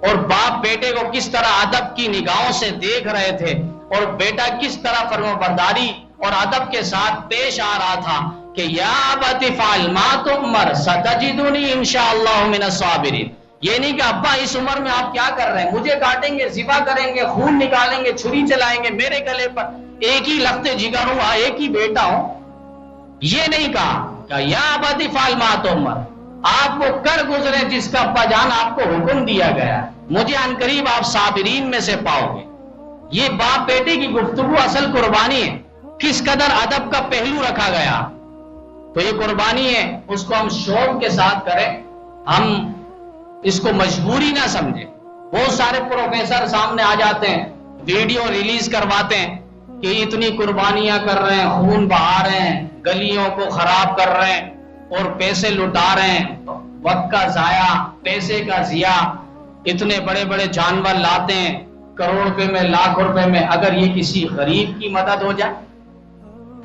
اور باپ بیٹے کو کس طرح ادب کی نگاہوں سے دیکھ رہے تھے، اور بیٹا کس طرح فرما برداری اور ادب کے ساتھ پیش آ رہا تھا کہ یا ابت افعل ما تؤمر ستجدنی انشاءاللہ من الصابرین. یہ نہیں کہ ابا اس عمر میں آپ کیا کر رہے ہیں، مجھے کاٹیں گے، ذبح کریں گے، خون نکالیں گے، چھری چلائیں گے میرے گلے پر، ایک ہی لخت جگر ہوں، ایک ہی بیٹا ہوں. یہ نہیں کہا کہ یا ابت افعل ما تؤمر، آپ کو کر گزرے جس کا ابا جان آپ کو حکم دیا گیا، مجھے عنقریب آپ صابرین میں سے پاؤ گے. یہ باپ بیٹے کی گفتگو اصل قربانی ہے. کس قدر ادب کا پہلو رکھا گیا. تو یہ قربانی ہے، اس کو ہم شوق کے ساتھ کریں، ہم اس کو مجبوری نہ سمجھیں. بہت سارے پروفیسر سامنے آ جاتے ہیں، ویڈیو ریلیز کرواتے ہیں کہ اتنی قربانیاں کر رہے ہیں، خون بہا رہے ہیں، گلیوں کو خراب کر رہے ہیں اور پیسے لٹا رہے ہیں، وقت کا ضائع، پیسے کا ضیاع، اتنے بڑے بڑے جانور لاتے ہیں کروڑ روپے میں، لاکھ روپے میں. اگر یہ کسی غریب کی مدد ہو جائے،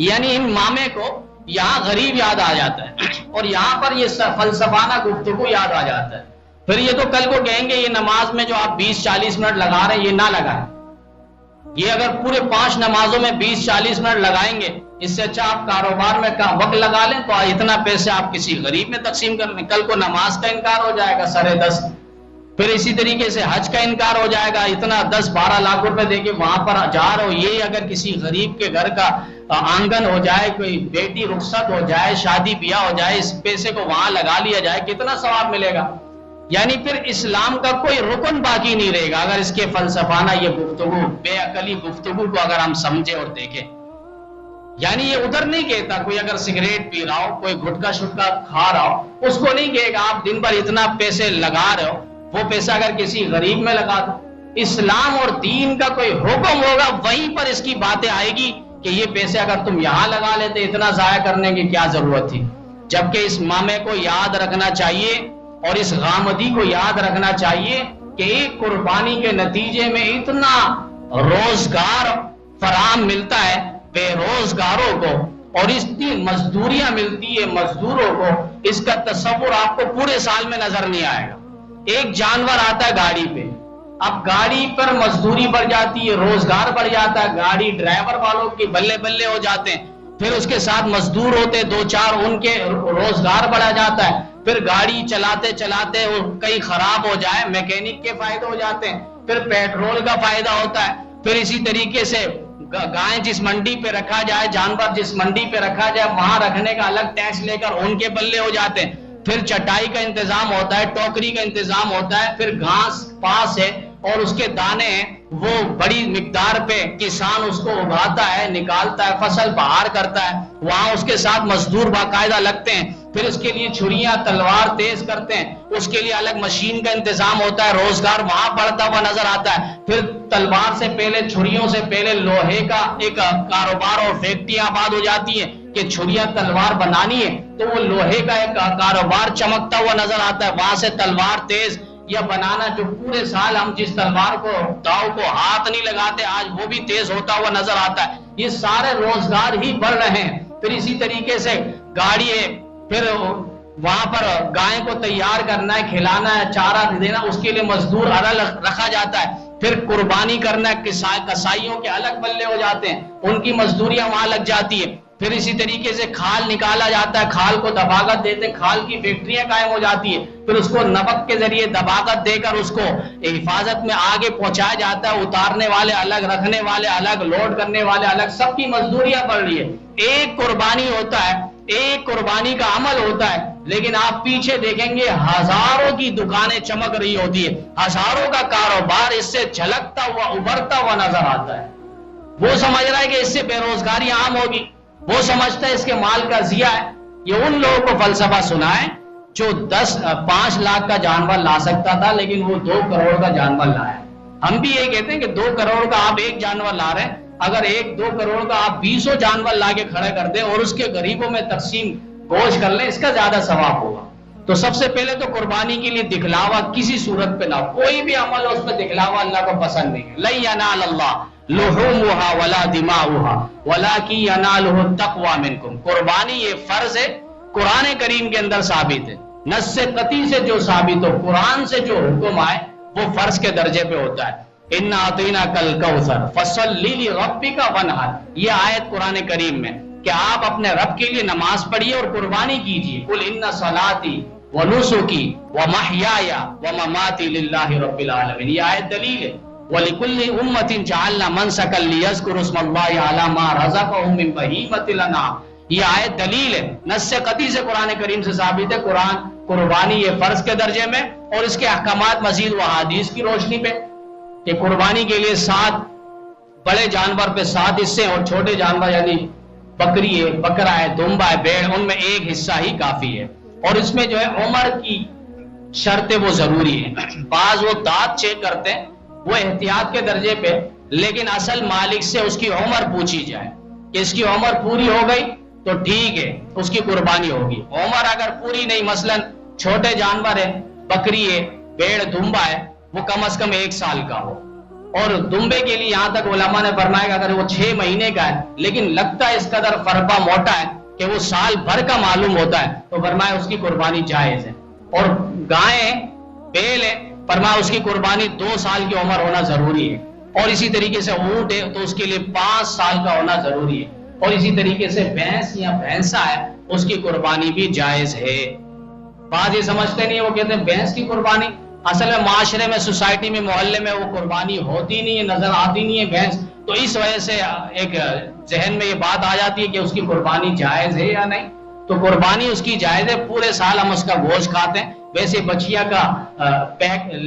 یعنی ان مامے کو یہاں غریب یاد آ جاتا ہے اور یہاں پر یہ فلسفانہ گفتگو یاد آ جاتا ہے. پھر یہ تو کل کو کہیں گے یہ نماز میں جو آپ 20-40 منٹ لگا رہے ہیں یہ نہ لگائیں. یہ اگر پورے 5 نمازوں میں 20-40 منٹ لگائیں گے، اس سے اچھا آپ کاروبار میں وقت لگا لیں، تو اتنا پیسے آپ کسی غریب میں تقسیم کر لیں. کل کو نماز کا انکار ہو جائے گا سرے 10. پھر اسی طریقے سے حج کا انکار ہو جائے گا، اتنا 10-12 لاکھ روپے دے کے وہاں پر جا رہے ہو. یہ اگر کسی غریب کے گھر کا آنگن ہو جائے، کوئی بیٹی رخصت ہو جائے، شادی بیاہ ہو جائے، اس پیسے کو وہاں لگا لیا جائے، کتنا ثواب ملے گا. یعنی پھر اسلام کا کوئی رکن باقی نہیں رہے گا اگر اس کے فلسفانہ یہ گفتگو، بے عقلی گفتگو کو اگر ہم سمجھیں اور دیکھیں. یعنی یہ ادھر نہیں کہتا کوئی اگر سگریٹ پی رہا ہو، کوئی گٹکا شٹکا کھا رہا ہو، اس کو نہیں کہے گا آپ دن بھر اتنا پیسے لگا رہے ہو، وہ پیسہ اگر کسی غریب میں لگا دو. اسلام اور دین کا کوئی حکم ہوگا، وہیں پر اس کی باتیں آئے گی کہ یہ پیسے اگر تم یہاں لگا لیتے اتنا ضائع کرنے کی کیا ضرورت تھی. جبکہ اس مامے کو یاد رکھنا چاہیے اور اس غامدی کو یاد رکھنا چاہیے کہ ایک قربانی کے نتیجے میں اتنا روزگار فراہم ملتا ہے بے روزگاروں کو، اور اتنی مزدوریاں ملتی ہے مزدوروں کو، اس کا تصور آپ کو پورے سال میں نظر نہیں آئے گا. ایک جانور آتا ہے گاڑی پہ، اب گاڑی پر مزدوری بڑھ جاتی ہے، روزگار بڑھ جاتا ہے، گاڑی ڈرائیور والوں کی بلے بلے ہو جاتے ہیں، پھر اس کے ساتھ مزدور ہوتے 2-4 ان کے روزگار بڑھا جاتا ہے. پھر گاڑی چلاتے چلاتے وہ کئی خراب ہو جائے، میکینک کے فائدے ہو جاتے ہیں، پھر پیٹرول کا فائدہ ہوتا ہے. پھر اسی طریقے سے گائے جس منڈی پہ رکھا جائے، جانور جس منڈی پہ رکھا جائے، وہاں رکھنے کا الگ ٹیکس لے کر ان کے بلے ہو جاتے ہیں. پھر چٹائی کا انتظام ہوتا ہے، ٹوکری کا انتظام ہوتا ہے، پھر گھاس پاس ہے اور اس کے دانے وہ بڑی مقدار پہ کسان اس کو اگاتا ہے، نکالتا ہے، فصل بہار کرتا ہے، وہاں اس کے ساتھ مزدور باقاعدہ لگتے ہیں، پھر اس کے لیے چھریاں تلوار تیز کرتے ہیں، اس کے لیے الگ مشین کا انتظام ہوتا ہے، روزگار وہاں بڑھتا ہوا نظر آتا ہے۔ پھر تلوار سے پہلے، چھریوں سے پہلے لوہے کا ایک کاروبار اور فیکٹریاں آباد ہو جاتی ہیں کہ چھریاں تلوار بنانی ہے تو وہ لوہے کا ایک کاروبار چمکتا ہوا نظر آتا ہے، وہاں سے تلوار تیز یا بنانا، جو پورے سال ہم جس تلوار کو داؤ کو ہاتھ نہیں لگاتے آج وہ بھی تیز ہوتا ہوا نظر آتا ہے۔ یہ سارے روزگار ہی بڑھ رہے ہیں۔ پھر اسی طریقے سے گاڑی ہے، پھر وہاں پر گائے کو تیار کرنا ہے، کھلانا ہے، چارہ دینا، اس کے لیے مزدور الگ رکھا جاتا ہے۔ پھر قربانی کرنا ہے، کسائیوں کے الگ بلے ہو جاتے ہیں، ان کی مزدوریاں وہاں لگ جاتی ہے۔ پھر اسی طریقے سے کھال نکالا جاتا ہے، کھال کو دباغت دیتے ہیں، کھال کی فیکٹریاں قائم ہو جاتی ہے، پھر اس کو نبک کے ذریعے دباغت دے کر اس کو حفاظت میں آگے پہنچایا جاتا ہے، اتارنے والے الگ، رکھنے والے الگ، لوڈ کرنے والے الگ، سب کی مزدوریاں بڑھ رہی ہے۔ ایک قربانی ہوتا ہے، ایک قربانی کا عمل ہوتا ہے، لیکن آپ پیچھے دیکھیں گے ہزاروں کی دکانیں چمک رہی ہوتی ہے، ہزاروں کا کاروبار اس سے جھلکتا ہوا ابھرتا ہوا نظر آتا ہے۔ وہ سمجھ رہا ہے کہ اس سے بے روزگاری عام ہوگی، وہ سمجھتا ہے اس کے مال کا ضیاع ہے۔ یہ ان لوگوں کو فلسفہ سنائے جو 5 لاکھ کا جانور لا سکتا تھا لیکن وہ 2 کروڑ کا جانور لایا۔ ہم بھی یہ کہتے ہیں کہ 2 کروڑ کا آپ ایک جانور لا رہے ہیں، اگر 2 کروڑ کا آپ 20 جانور لا کے کھڑے کر دیں اور اس کے غریبوں میں تقسیم گوشت کر لیں، اس کا زیادہ ثواب ہوگا۔ تو سب سے پہلے تو قربانی کے لیے دکھلاوا کسی صورت پہ نہ ہو، کوئی بھی عمل اس پہ دکھلاوا اللہ کو پسند نہیں ہے۔ لن ینال اللہ لحومها ولا دماؤها ولکن ینالہ التقوی منکم۔ قربانی یہ فرض ہے، قرآن کریم کے اندر ثابت ہے، نص قطعی سے جو ثابت ہو، قرآن سے جو حکم آئے وہ فرض کے درجے پہ ہوتا ہے۔ اِنَّا أَعْطَيْنَاكَ الْكَوْثَرَ فَصَلِّ لِرَبِّكَ وَانْحَرْ، یہ آیت قرآن کریم میں کہ آپ اپنے رب کے لیے نماز پڑھیے اور قربانی کیجیے۔ قُلْ إِنَّ صَلَاتِي وَنُسُكِي وَمَحْيَايَ وَمَمَاتِي لِلَّهِ رَبِّ الْعَالَمِينَ، یہ آیت دلیل ہے۔ وَلِكُلِّ أُمَّةٍ جَعَلْنَا مَنْسَكًا لِيَذْكُرُوا اسْمَ اللَّهِ عَلَى مَا رَزَقَهُم مِّن بَهِيمَةِ الْأَنْعَامِ، یہ آیت دلیل ہے، نص قطعی سے قرآن کریم سے ثابت ہے۔ قرآن قربانی یہ فرض کے درجے میں، اور اس کے احکامات مزید وہ حدیث کی روشنی پہ کہ قربانی کے لیے 7 بڑے جانور پہ 7 حصے اور چھوٹے جانور یعنی بکری ہے، بکرا ہے، دمبا ہے، بھیڑ، ان میں ایک حصہ ہی کافی ہے۔ اور اس میں جو ہے عمر کی شرطیں وہ ضروری ہیں، بعض وہ دانت چیک کرتے ہیں وہ احتیاط کے درجے پہ، لیکن اصل مالک سے اس کی عمر پوچھی جائے کہ اس کی عمر پوری ہو گئی تو ٹھیک ہے، اس کی قربانی ہوگی۔ عمر اگر پوری نہیں، مثلا چھوٹے جانور ہے، بکری ہے، بھیڑ، دمبا ہے، وہ کم از کم 1 سال کا ہو، اور دمبے کے لیے یہاں تک علماء نے فرمایا کہ اگر وہ 6 مہینے کا ہے لیکن لگتا ہے اس قدر فربا موٹا ہے کہ وہ سال بھر کا معلوم ہوتا ہے تو فرمایا اس کی قربانی جائز ہے۔ اور گائے، بیل ہے، فرمایا اس کی قربانی 2 سال کی عمر ہونا ضروری ہے۔ اور اسی طریقے سے اونٹ ہے تو اس کے لیے 5 سال کا ہونا ضروری ہے۔ اور اسی طریقے سے بھینس یا بھینسا ہے، اس کی قربانی بھی جائز ہے۔ بعض یہ سمجھتے نہیں، وہ کہتے ہیں بھینس کی قربانی، اصل میں معاشرے میں، سوسائٹی میں، محلے میں وہ قربانی ہوتی نہیں ہے، نظر آتی نہیں ہے بھینس، تو اس وجہ سے ایک ذہن میں یہ بات آ جاتی ہے کہ اس کی قربانی جائز ہے یا نہیں۔ تو قربانی اس کی جائز ہے، پورے سال ہم اس کا گوشت کھاتے ہیں۔ ویسے بچیا کا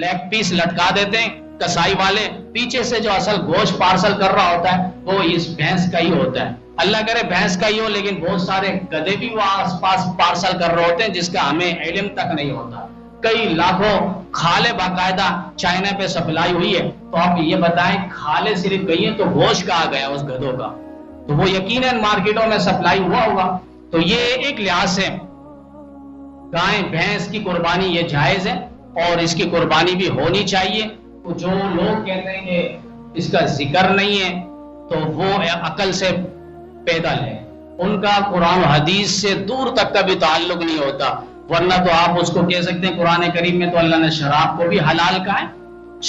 لیگ پیس لٹکا دیتے ہیں کسائی والے، پیچھے سے جو اصل گوشت پارسل کر رہا ہوتا ہے وہ اس بھینس کا ہی ہوتا ہے۔ اللہ کرے بھینس کا ہی ہو، لیکن بہت سارے گدھے بھی وہ آس پاس پارسل کر رہے ہوتے ہیں جس کا ہمیں علم تک نہیں ہوتا۔ کئی لاکھوں کھالیں باقاعدہ چائنا پہ سپلائی ہوئی ہے، تو آپ یہ بتائیں کھالیں صرف گئی ہیں تو گوشت کہاں گیا اس گدھوں کا؟ تو وہ یقیناً مارکیٹوں میں سپلائی ہوا ہوگا۔ تو یہ ایک لحاظ سے گائے بھینس کی قربانی یہ جائز ہے اور اس کی قربانی بھی ہونی چاہیے۔ تو جو لوگ کہتے ہیں کہ اس کا ذکر نہیں ہے تو وہ عقل سے پیدل ہے، ان کا قرآن و حدیث سے دور تک کا بھی تعلق نہیں ہوتا، ورنہ تو آپ اس کو کہہ سکتے ہیں قرآن کریم میں تو اللہ نے شراب کو بھی حلال کہا ہے،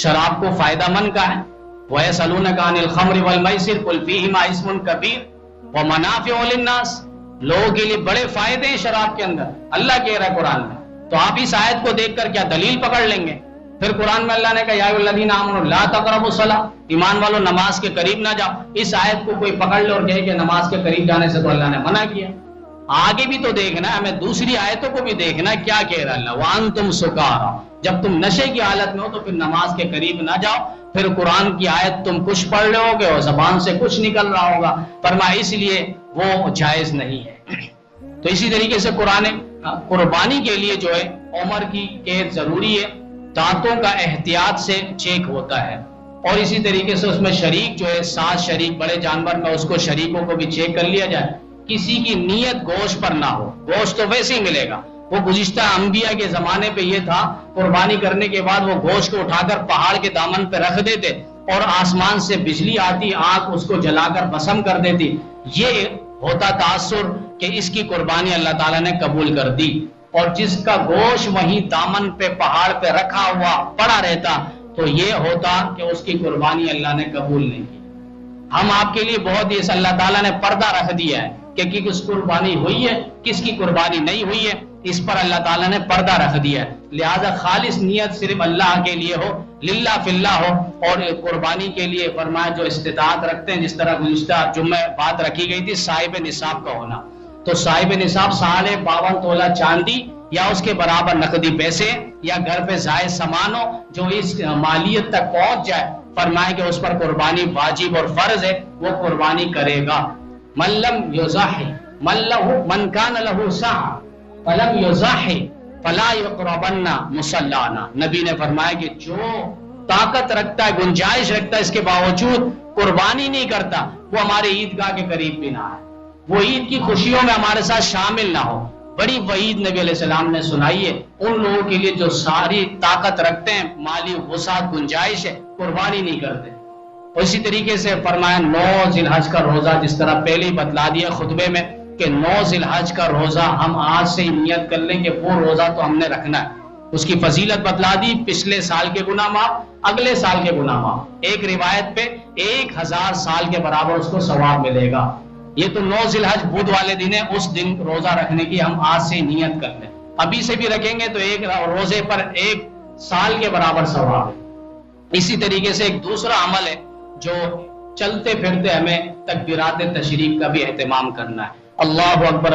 شراب کو فائدہ مند کہا ہے۔ وَيَسْأَلُونَكَ عَنِ الْخَمْرِ وَالْمَيْسِرِ قُلْ فِيهِمَا اسْمٌ كَبِيرٌ وَمَنَافِعُ لِلنَّاسِ، لوگوں کے لیے بڑے فائدے ہیں شراب کے اندر، اللہ کہہ رہا ہے قرآن میں۔ تو آپ اس آیت کو دیکھ کر کیا دلیل پکڑ لیں گے؟ پھر قرآن میں اللہ نے کہا یا ایھا الذین آمنوا لا تقربوا الصلاۃ، ایمان والوں نماز کے قریب نہ جاؤ۔ اس آیت کو کوئی پکڑ لے اور کہے کہ نماز کے قریب جانے سے تو اللہ نے منع کیا۔ آگے بھی تو دیکھنا ہے ہمیں، دوسری آیتوں کو بھی دیکھنا ہے کیا کہہ رہا اللہ، وَأَنْتُمْ سُكَارَىٰ، جب تم نشے کی حالت میں ہو تو پھر نماز کے قریب نہ جاؤ، پھر قرآن کی آیت تم کچھ پڑھ رہے ہوگے اور زبان سے کچھ نکل رہا ہوگا، فرمایا اس لیے وہ جائز نہیں ہے۔ تو اسی طریقے سے قربانی کے لیے جو ہے عمر کی قید ضروری ہے، دانتوں کا احتیاط سے چیک ہوتا ہے، اور اسی طریقے سے اس میں شریک جو ہے 7 شریک بڑے جانور میں اس کو شریکوں کو بھی چیک کر لیا جائے، کسی کی نیت گوشت پر نہ ہو، گوشت تو ویسے ہی ملے گا، وہ گزشتہ انبیاء کے زمانے پہ یہ تھا قربانی کرنے کے بعد وہ گوشت کو اٹھا کر پہاڑ کے دامن پہ رکھ دیتے اور آسمان سے بجلی آتی، آگ اس کو جلا کر بھسم کر دیتی، یہ ہوتا تاثر کہ اس کی قربانی اللہ تعالیٰ نے قبول کر دی، اور جس کا گوشت وہیں دامن پہ پہاڑ پہ رکھا ہوا پڑا رہتا تو یہ ہوتا کہ اس کی قربانی اللہ نے قبول نہیں کی۔ ہم آپ کے لیے بہت ہی اللہ تعالیٰ نے پردہ رکھ دیا ہے کہ کس قربانی ہوئی ہے کس کی قربانی نہیں ہوئی ہے، اس پر اللہ تعالیٰ نے پردہ رکھ دیا ہے، لہذا خالص نیت صرف اللہ کے لیے ہو، للہ فی اللہ ہو، اور قربانی کے لیے فرمایا جو استطاعت رکھتے ہیں، جس طرح گزشتہ جمعہ بات رکھی گئی تھی صاحب نصاب کا ہونا، تو صاحب نصاب 52 تولہ چاندی یا اس کے برابر نقدی پیسے یا گھر پہ زائد سامان ہو جو اس مالیت تک پہنچ جائے، فرمائے کہ اس پر قربانی واجب اور فرض ہے، وہ قربانی کرے گا۔ من لم یضحی من کان لہ سعی فلم یضحی فلا یقربن مصلانا، نبی نے فرمایا کہ جو طاقت رکھتا ہے، گنجائش رکھتا ہے، اس کے باوجود قربانی نہیں کرتا، وہ ہمارے عیدگاہ کے قریب بھی نہ آئے، وہ عید کی خوشیوں میں ہمارے ساتھ شامل نہ ہو۔ بڑی وعید نبی علیہ السلام نے سنائی ہے ان لوگوں کے لیے جو ساری طاقت رکھتے ہیں، مالی وسعت گنجائش ہے، قربانی نہیں کرتے۔ اور اسی طریقے سے فرمایا 9 ذی الحج کا روزہ، جس طرح پہلے ہی بتلا دیا خطبے میں کہ 9 ذی الحج کا روزہ ہم آج سے ہی نیت کر لیں کہ وہ روزہ تو ہم نے رکھنا ہے، اس کی فضیلت بتلا دی، پچھلے سال کے گناہ معاف، اگلے سال کے گناہ معاف، ایک روایت پہ 1000 سال کے برابر اس کو ثواب ملے گا۔ یہ تو 9 ذی الحج بدھ والے دن ہے، اس دن روزہ رکھنے کی ہم آج سے نیت کر لیں، ابھی سے بھی رکھیں گے تو ایک روزے پر 1 سال کے برابر ثواب ہے۔ اسی طریقے سے ایک دوسرا عمل ہے جو چلتے پھرتے ہمیں تکبیرات تشریف کا بھی اہتمام کرنا ہے، اللہ اکبر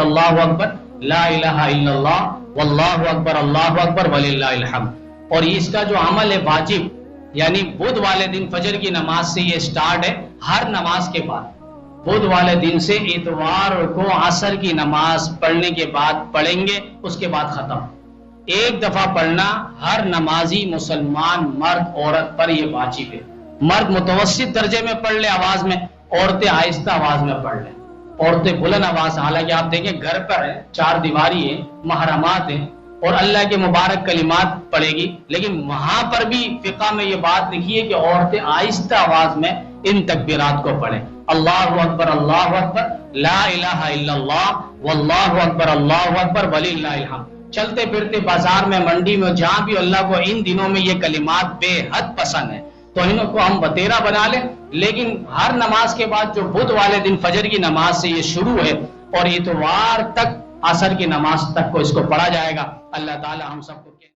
لا الہ الا اللہ واللہ اکبر وللہ الحمد، اور اس کا جو عمل ہے واجب، یعنی بدھ والے دن فجر کی نماز سے یہ سٹارٹ ہے، ہر نماز کے بعد بدھ والے دن سے اتوار کو عصر کی نماز پڑھنے کے بعد پڑھیں گے، اس کے بعد ختم، ایک دفعہ پڑھنا ہر نمازی مسلمان مرد عورت پر یہ واجب ہے، مرد متوسط درجے میں پڑھ لے آواز میں، عورتیں آہستہ آواز میں پڑھ لیں، عورتیں بلند آواز، حالانکہ آپ دیکھیں گھر پر ہے، 4 دیواری ہے، محرمات ہیں اور اللہ کے مبارک کلمات پڑھے گی، لیکن وہاں پر بھی فقہ میں یہ بات لکھی ہے کہ عورتیں آہستہ آواز میں ان تکبیرات کو پڑھیں، اللہ اکبر لا الہ الا اللہ واللہ اکبر وللہ الحمد۔ چلتے پھرتے بازار میں، منڈی میں، جہاں بھی اللہ کو ان دنوں میں یہ کلمات بے حد پسند ہے تو ان کو ہم وتیرہ بنا لیں، لیکن ہر نماز کے بعد جو بدھ والے دن فجر کی نماز سے یہ شروع ہے اور اتوار تک عصر کی نماز تک کو اس کو پڑھا جائے گا۔ اللہ تعالی ہم سب کو